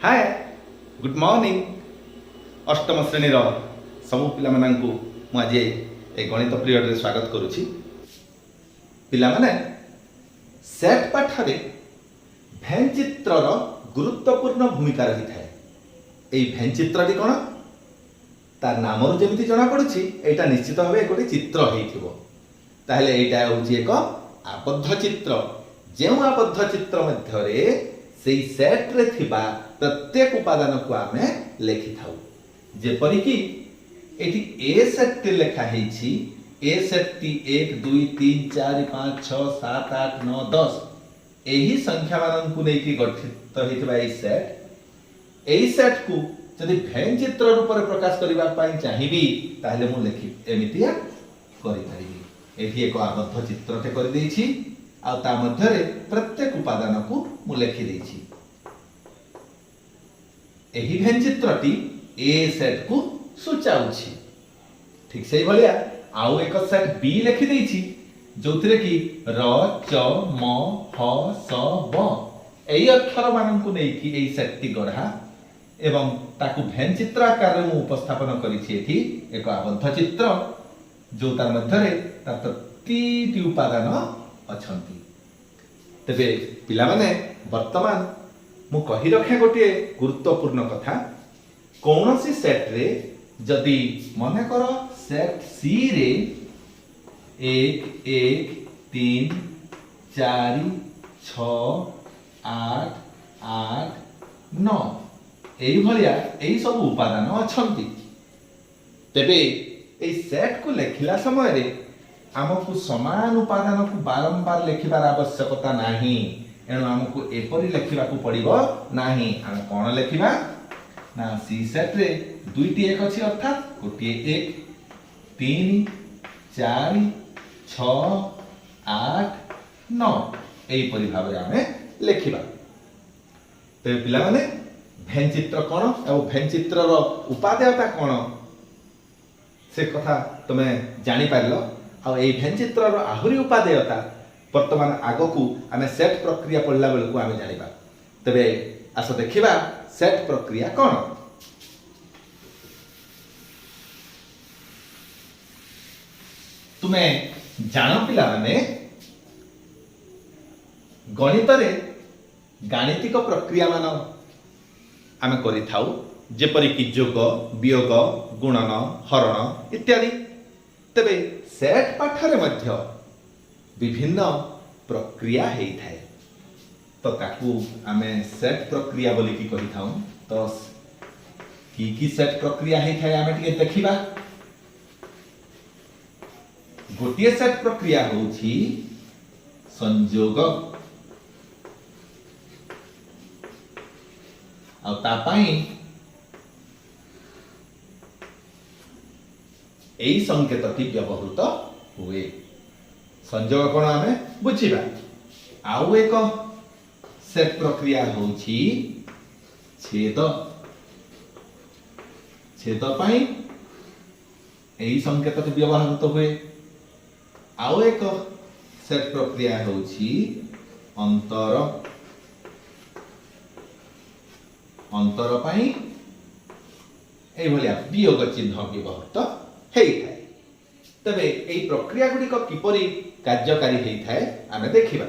Hi good morning अष्टम श्रेणी सबु पिला माननकु मु आज ए गणित पीरियड रे स्वागत करूछि। पिला माने सेट पाठरे भेन चित्रर गुरुत्वपूर्ण भूमिका रही थाए। एई भेन चित्रटी कोन तार नामरु जेमिति जणा पडुछि एटा निश्चित भाबे एकोटी चित्र हेइथिबो। ताहले एटा होछि एक आबद्ध चित्र। जेउ आबद्ध चित्र मध्यरे सेई सेट रे थिबा प्रत्येक उपादान को आमे लेखि थाउ। जेपरि कि एटी ए सेट टी लेखा हेछि। ए सेट टी 1 2 3 4 5 6 7 8 9 10 एही संख्या मानन को नै कि गठित हेतिबा एई सेट को जदि भेन चित्र रूप रे प्रकाश करिबा पई चाहिबी ताहले मु लेखि एमितिया करि परिबी। एठी एक आबद्ध चित्रटे करि देछि आ ता मध्य रे प्रत्येक उपादान को मु लेखि देछि। एही भेन चित्रटी ए सेट को सूचाउछि। ठीक से भलिया आउ एक सेट बी लेखि देछि जोथिरे कि र च म ह स ब एई अक्षर मानन को नै कि एई सेट टी गढ़ा एवं ताकू भेन चित्र आकार रे मु उपस्थापन करिछि। एठी एक आबद्ध चित्र जो तार मध्य रे ता प्रतिटी उपादान अछंती। तबे पिला माने वर्तमान मु कहि रखे गोटे गुरुत्वपूर्ण कथा। कौनसी सेट रे जदि मने करो सेट सी रे 1 1 3 4 6 8 8 9 एई भलिया एई सब उपादान अछंती। तेबे एई सेट को लेखिला समय रे हमकु समान उपादान को बारंबार लेखिबार आवश्यकता नाही। एणु हमकु एपरि लेखिबा को पड़िबो नाही। हम कोन लेखिबा ना सी सेट रे दुईटी एक अछि अर्थात गोटे 1 3 4 6 8 9 एई परि भाव रे हमें लेखिबा। ते पिला माने भेन चित्र कोन एवं भेन चित्रर उपादेयता कोन से कथा तमे जानि पारलो। आ एई भेन चित्रर आहुरी उपादेयता वर्तमान आगो को आमे सेट प्रक्रिया पढ़ला बेल को आमे जानिबा। तबे आस देखिबा सेट प्रक्रिया कोन। तुमे जानो पिला माने गणित रे गाणितिक प्रक्रिया मान आमे करि थाउ जेपरि कि जोग वियोग गुणन हरण इत्यादि। तबे सेट पाठरे मध्य विभिन्न प्रक्रिया हेई थाए। तो ताकू आमे सेट प्रक्रिया बोली कि कहि थाउ। तो की सेट प्रक्रिया हेई थाए आमे टिके देखिबा। गोटिए सेट प्रक्रिया होउछि संयोग आ ता पई एई संकेतटी व्यवहृत हुए। संयोग कोन आमे बुझिबा। आउ एक सेट प्रक्रिया होउछि छेद। छेद पई एई संकेतटी व्यवहृत हुए। आउ एक सेट प्रक्रिया होउछि अंतर। अंतर पई एई भलिया वियोग चिन्ह व्यवहृत हेई थाए। तबे एई प्रक्रिया गुडी को किपरि कार्यकारी हेई थाए आमे देखिबा।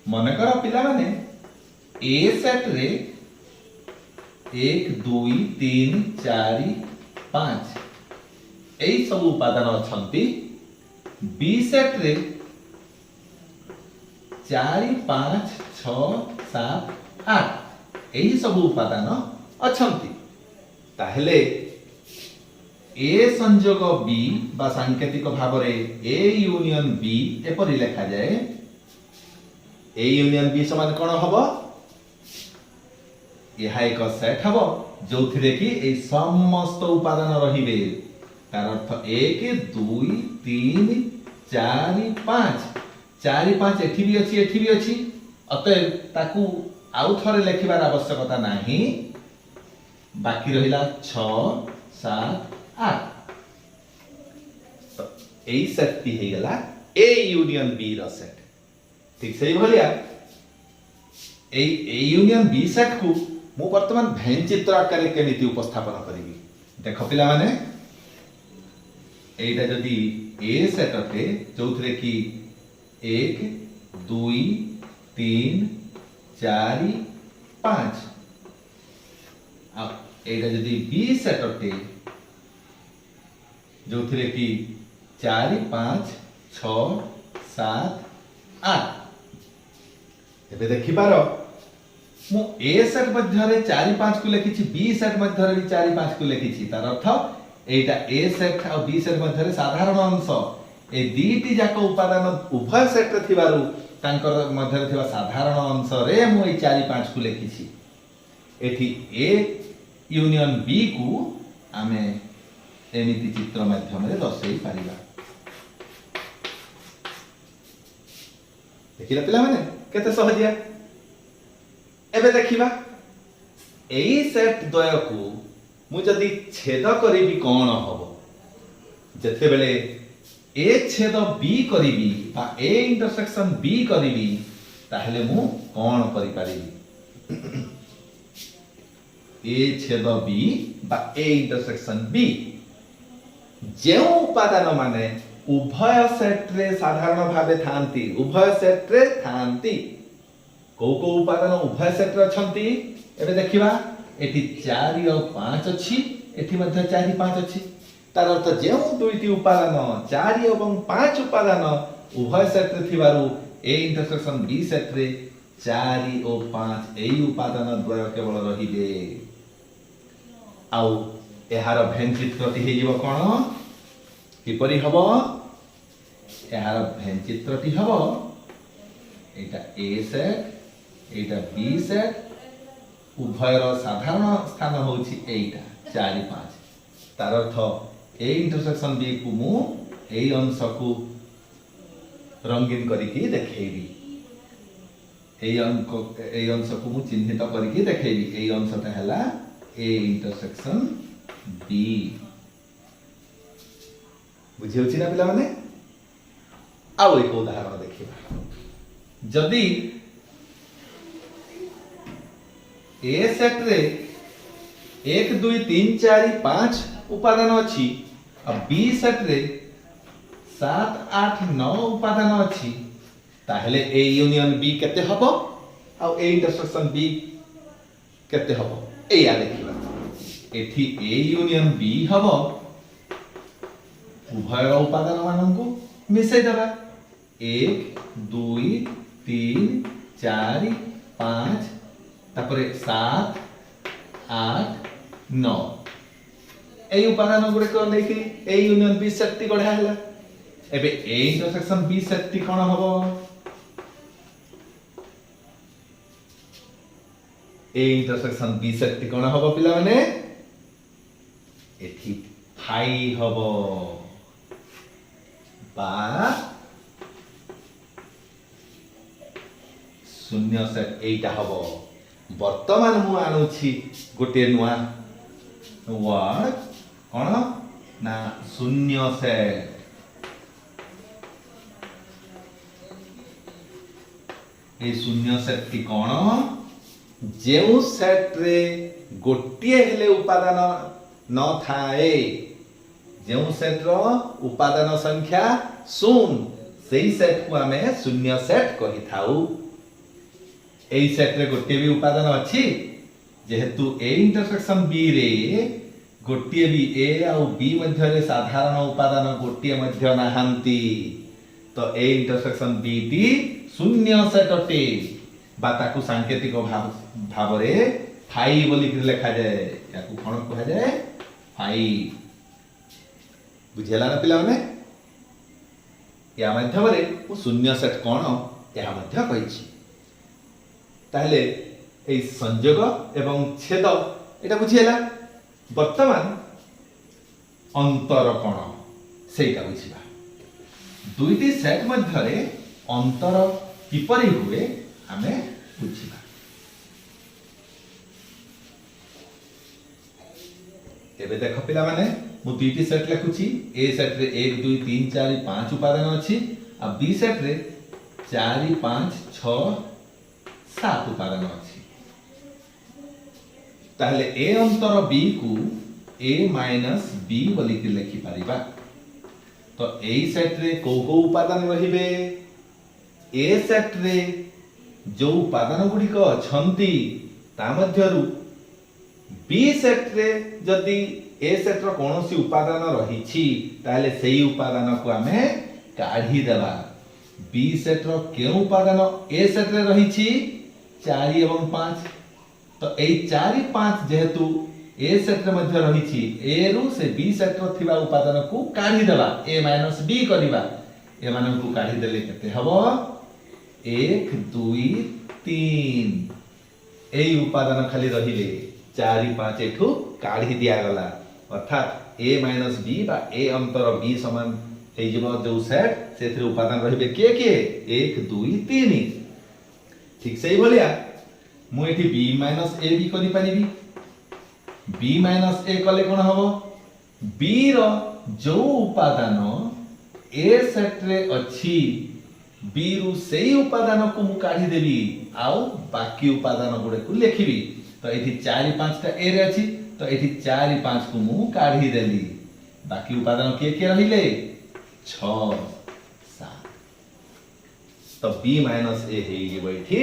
मने कर पिला माने ए सेट रे 1 2 3 4 5 एई सब उपादान अछंती। बी सेट रे 4 5 6 7 8 एई सब उपादान अछंती। ताहेले ए संयोग बी बा सांकेतिक भाव रे ए यूनियन बी एपरि लेखा जाए। ए यूनियन बी समान कोन हबो यहा एक सेट हबो जोथिरे कि ए समस्त उपादान रहिबे। तार अर्थ 1 2 3 4 5 4 5 एठी भी अछि अतएव ताकू आउ थरे लेखिबार आवश्यकता नाही। बाकी रहिला 6 7 8 तो एई सेट टी हे गला ए यूनियन बी रो सेट। ठीक से भलिया ए यूनियन बी सेट को मु वर्तमान भेन चित्र आकार केमिति उपस्थापन करिवि देख पिला माने एटा जदि ए सेट अटे जोथरे कि 1 2 3 4 5 आ एटा जदि बी सेट अटे जोथरे कि 4 5 6 7 8 एबे देखि पारो मु ए सेट मध्यरे 4 5 को लिखिछि बी सेट मध्यरे भी 4 5 को लिखिछि तार अर्थ एटा ए सेट आ बी सेट मध्यरे साधारण अंश ए दीटी जाको उपादान उभय सेट रे थिबारु तांकर मध्यरे थिबा साधारण अंश रे मु ए 4 5 को लिखिछि एठी ए यूनियन बी को आमे एमिति चित्र माध्यम रे दर्शाई पारिबा देखिला पिला माने केते सहजिया एबे देखिबा एई सेट द्वय को मु जदि छेद करिबी कोन हबो जते बेले ए छेद बी करिबी बा ए इंटरसेक्शन बी करिबी ताहले मु कोन करि पारिबी ए छेद बी बा ए इंटरसेक्शन बी जे उपादान माने उभय सेट रे साधारण भाबे थांती उभय सेट रे थांती को उपादान उभय सेट रे अछंती एबे देखिबा एटी 4 और 5 अछि एटी मध्ये 4 5 अछि तार अर्थ जे दुईटी उपादान 4 एवं 5 उपादान उभय सेट रे थिबारु ए इंटरसेक्शन बी सेट रे 4 और 5 एई उपादान द्वय केवल रहिबे आउ एहार भेन चित्रटी हे जीव कोन किपरि हबो एहार भेन चित्रटी हबो एटा ए सेट एटा बी सेट उभयर साधारण स्थान होछि एटा 4 5 तार अर्थ ए इंटरसेक्शन बी को मु एई अंश को रंगीन करिकि देखैबी एई अंश को मु चिन्हित करिकि देखैबी एई अंशटा हला ए इंटरसेक्शन बी बुझि होछि ना पिला माने आउ एक उदाहरण देखिबा जदि ए सेट रे 1 2 3 4 5 उपादान अछि आ बी सेट रे 7 8 9 उपादान अछि ताहले ए यूनियन बी केते हबो आ ए इंटरसेक्शन बी केते हबो ए या देखिबा एठी ए यूनियन बी हबो उभय उपादान माननको मिसै देबा 1 2 3 4 5 तापरे 7 8 9 ए उपादान गुडे को लेकि ए यूनियन बी सेट टी गढा हला एबे ए इंटरसेक्शन बी सेट टी कोन हबो ए इंटरसेक्शन बी सेट टी कोन हबो पिला माने एठी फाई हबो बा शून्य सेट एटा हबो वर्तमान मु आनुछि गोटे नुआ वर्ड कोन ना शून्य सेट ए शून्य सेट टी कोन जेउ सेट रे गोटिए हेले उपादान न थाए जेउ सेट रो उपादान संख्या शून्य सेही सेट को हमें शून्य सेट कहि थाउ एई सेट रे गोटे भी उपादान अछि जेहेतु ए इंटरसेक्शन बी रे गोटे भी ए आ बी मध्य रे साधारण उपादान गोटे मध्य नाहंती तो ए इंटरसेक्शन बी टी शून्य सेट अटे बा ताकू सांकेतिक भाव रे फाई बोली कि लिखा जाए याकू कोन कहा जाए फाई बुझेला ना पिला माने या माध्यम रे वो शून्य सेट कोन या मध्य कहिछि ताहले ए संयोग एवं छेद एटा बुझियला वर्तमान अंतर कोन सेटा बुझिबा दुईटी सेट मध्य रे अंतर किपरि हुए हमें बुझिबा एबे देखो पिला माने मु दुईटी सेट लिखुची ए सेट रे 1 2 3 4 5 उपादान अछि आ बी सेट रे 4 5 6 7 उपादान अछि ताहले ए अंतर बी को ए माइनस बी बोली कि लिखि परिबा। तो ए सेट रे को उपादान रहिबे ए सेट रे जो उपादान गुडी को छंती ता मध्यरु बी सेट रे जदी ए सेट रो कोनोसी उपादान रहिछि ताहले सेही उपादान को हमें काढी देबा। बी सेट रो के उपादान ए सेट रे रहिछि 4 एवं 5। तो ए 4 5 जेहेतु ए सेट रे मध्य रहिछि ए रु से बी सेट रो थिबा उपादान को काढी देबा ए माइनस बी करिबा। ए मानन को काढी देले केते हबो 1 2 3 ए उपादान खाली रहिले 4 5 एठू काढी दिया गला अर्थात ए माइनस बी बा ए अंतर बी समान हे जब जो सेट सेथरे उपादान रहिबे के 1 2 3। ठीक सही भलिया मु एठी बी माइनस ए बी करि परिबी। बी माइनस ए कले कोन हबो बी रो जो उपादान ए सेट रे अछि बी रु सेही उपादान को मु काढी देबी आउ बाकी उपादान गुडे को लिखिबी। तो एठी 4 5 टा ए रे अछि तो एठी 4 5 को मु काढी देली बाकी उपादान के रहिले 6 7। तो बी माइनस ए हे जेबो एठी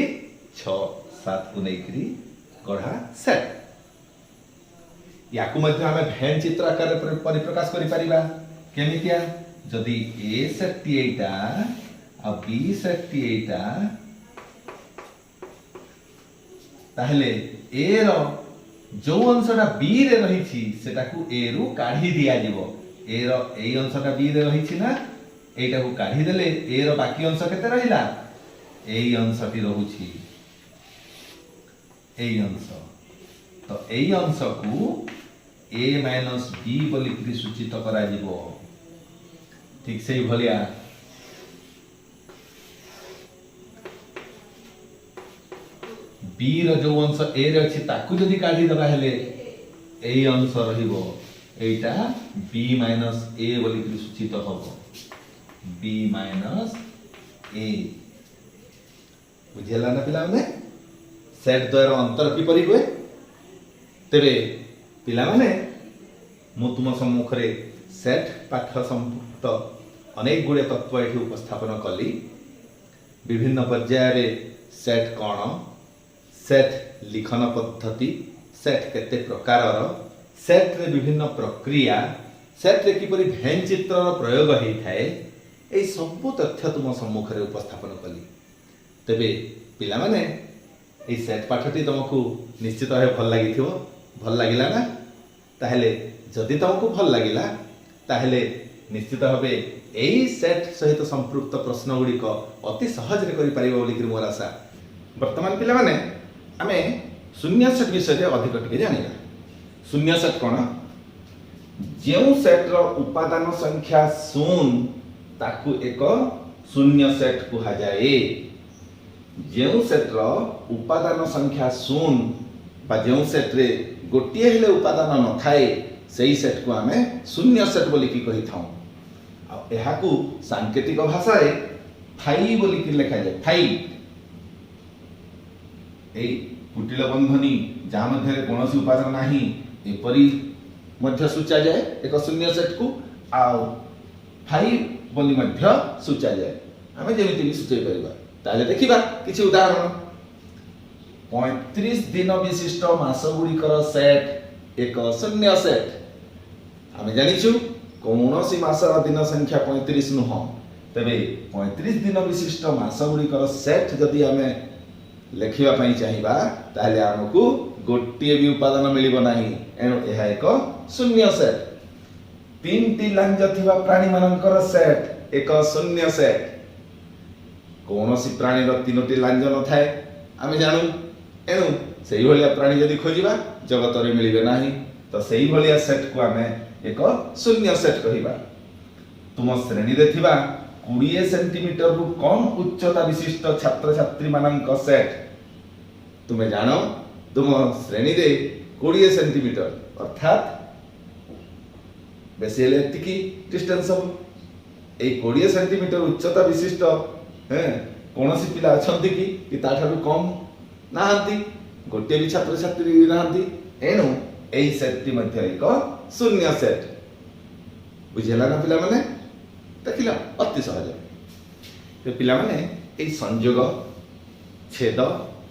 6 7 को नेकरी गढ़ा सेट। याकू मध्य हमें भेन चित्र आकार परिप्रकाश करि परिबा केमितिया जदी ए सेट टी एटा आ बी सेट टी एटा ताहले ए रो जो अंशटा बी रे रहिछि सेटा को ए रु काढी दिया जिवो। ए रो ए अंशटा बी रे रहिछि ना एटा को काढी देले ए रो बाकी अंश केते रहिला ए अंशटी रहुछि ए अंश। तो ए अंश को ए माइनस बी बोली कि सूचित करा जिवो। ठीक सही भलिया बी रो जो अंश ए रे अछि ताकू जदी काढी दबा हेले ए अंश रहिबो एटा बी माइनस ए बोली कि सूचित हबो बी माइनस ए। बुझिला ना पिला माने सेट द्वयर अंतर की परि होय तेरे पिला माने मु तुम सम्मुख रे सेट पाठ संपुक्त अनेक गुडे तत्व एठी उपस्थापन कली। विभिन्न पर्याय रे सेट कोन सेट लिखन पद्धति सेट केते प्रकारर सेट रे विभिन्न प्रक्रिया सेट रे किपरि भेन चित्र प्रयोग हेइ थाए ए सब तथ्य तुम सम्मुख रे उपस्थापन कली। तबे पिला माने ए सेट पाठटी तुमको निश्चित भाव भल लागिथिबो भल लागिला ना ताहले जदि तुमको भल लागिला ताहले निश्चित भाव एई सेट सहित संपृक्त प्रश्न गुडी को अति सहज रे करि परिबो बोली कि मोर आशा। वर्तमान पिला माने आमे शून्य सेट विषय अधिक टिके जानिला। शून्य सेट कोन जेउ सेट रो उपादान संख्या शून्य ताकू एक शून्य सेट कुहा जाए। जेउ सेट रो उपादान संख्या शून्य बा जेउ सेट रे गोटिए हेले उपादान न थाए सेही सेट को आमे शून्य सेट बोली कि कहि थाउ। आ एहा को सांकेतिक भाषा रे थाई बोली कि लिखा जाय। थाई ए कुटिल बंधनी जहाँ मध्य कौन उपादान नाही एपरी मध्य सूचा जाए एक शून्य सेट को आउ फाइव बोली मध्य सूचा जाए। आमे जेमिति भी सूचै परिबा ताले देखिबा किछि उदाहरण 35 दिन विशिष्ट मास गुड़िकर सेट एक शून्य सेट। आमे जानिछु कौनसी मासर दिन संख्या 35 नुह तबे 35 दिन विशिष्ट मास गुड़िकर सेट जदि आमे लेखिबा पई चाहिबा ताले हमकु गोटिए भी उपादान मिलिबो नाही एनो एहा एक शून्य सेट। 3टी लांज थिबा प्राणी मानकर सेट एक शून्य सेट। कौनसी प्राणी रो 3टी लांज न थाए आमे जानू एनु सेही भलिया प्राणी जदि खोजिबा जगत रे मिलिबे नाही तो सेही भलिया सेट को आमे एक शून्य सेट कहिबा। तुम श्रेणी रे थिबा 20 सेंटीमीटर रु कम उच्चता विशिष्ट छात्र छात्री मानक सेट। तुमे जानो तुम श्रेणी रे 20 सेंटीमीटर अर्थात बेसी हेले एतिकी डिस्टेंस हम ए 20 सेंटीमीटर उच्चता विशिष्ट हैं कोनसी पिला अछंती कि ताठारु कम नाहंती गोटे भी छात्र छात्री नाहंती एणु एई सेट मध्य एक शून्य सेट बुझेला ना पिला माने देखिला अति सहज तो पिला माने एई संयोग छेद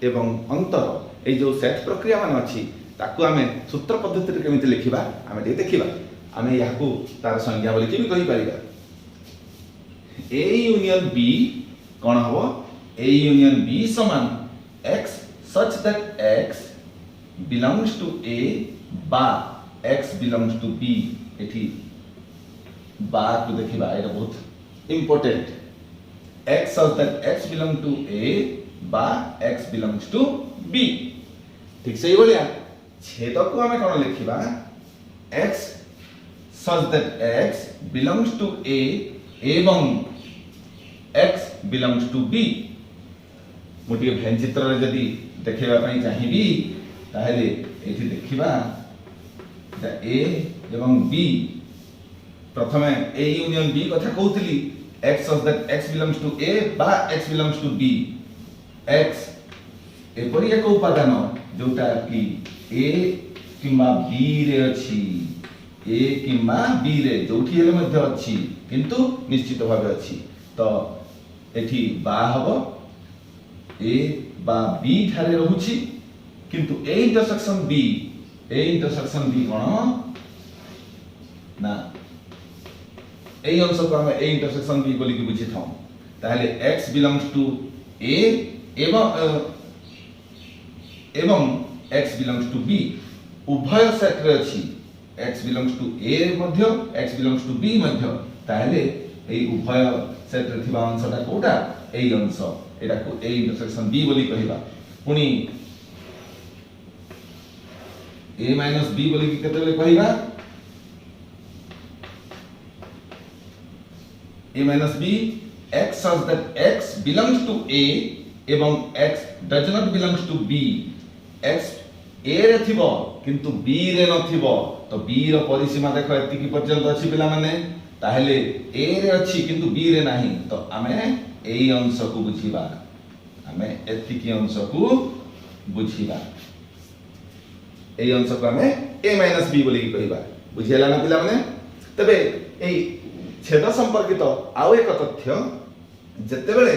एवं अंतर एई जो सेट प्रक्रिया मान अछि ताकू आमे सूत्र पद्धति रे केमिति लिखिबा आमे दे देखिबा आमे याकू तार संज्ञा बोली कि भी कहि परिबा A union B कौन हबो A union B समान x such that x belongs to A बा x belongs to B एठी बा को देखिबा एटा बहुत important x such that x belongs to A बा x belongs to B ठीक से बोलिया छेद को हमें कौन लिखिबा x such that x belongs to A एवं x belongs to B मोटी भेन चित्र रे जदी देखिबा पई चाहिबी ताहेले एठी देखिबा द A एवं B प्रथमे A यूनियन B कथा कहउतली x such that x belongs to A बा x belongs to B x एपरि एक उपादान जोटा कि A किंबा B रे अछि A किंबा B रे जोठी हेले मध्ये अछि किंतु निश्चित भाबे अछि तो एठी बा हबो A बा B ठारे रहुछि किंतु A इंटरसेक्शन B कोन ना ए अंश को हम A इंटरसेक्शन B बोली कि बुझि थाउ ताहले x belongs to A एवं x belongs to B उभय सेट रे अछि x belongs to A Madhya x belongs to B मध्य ताहले एई उभय सेट रे थिबा अंशटा कोटा एई अंश एटा को A इंटरसेक्शन B बोली कहिबा पुनी A minus B बोली कि केते कहिबा A minus B x such that x belongs to A एवं x does not belongs to B x A रे थिबो किंतु B रे न थिबो तो B रो परिसीमा देखो एति कि पर्यंत अछि पिला माने ताहेले A रे अछि किंतु B रे नाही तो आमे एई अंश को बुझिबा आमे एति कि अंश को बुझिबा एई अंश को आमे A minus B बोली कहिबा बुझियला ना पिला माने तबे एई छेद संपर्कित आउ एक तथ्य जते बेले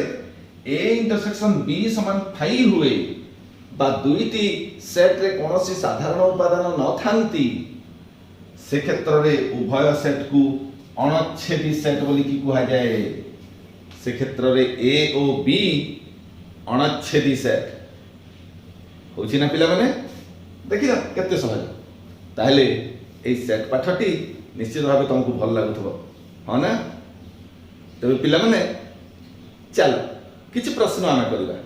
A इंटरसेक्शन B समान 5 हुए बा दुईटी सेट रे कोनोसी साधारण उपादान न थांती से क्षेत्र रे उभय सेट को अनच्छेदी सेट बोली कि कुहा जाए से क्षेत्र रे A ओ B अनच्छेदी सेट होछि ना पिला माने देखिला केते सहज ताहले ए सेट पाठटी निश्चित भाबे तुमको भल लागुथबो हां ना तबे पिला माने चलो किछि प्रश्न आमे करिबा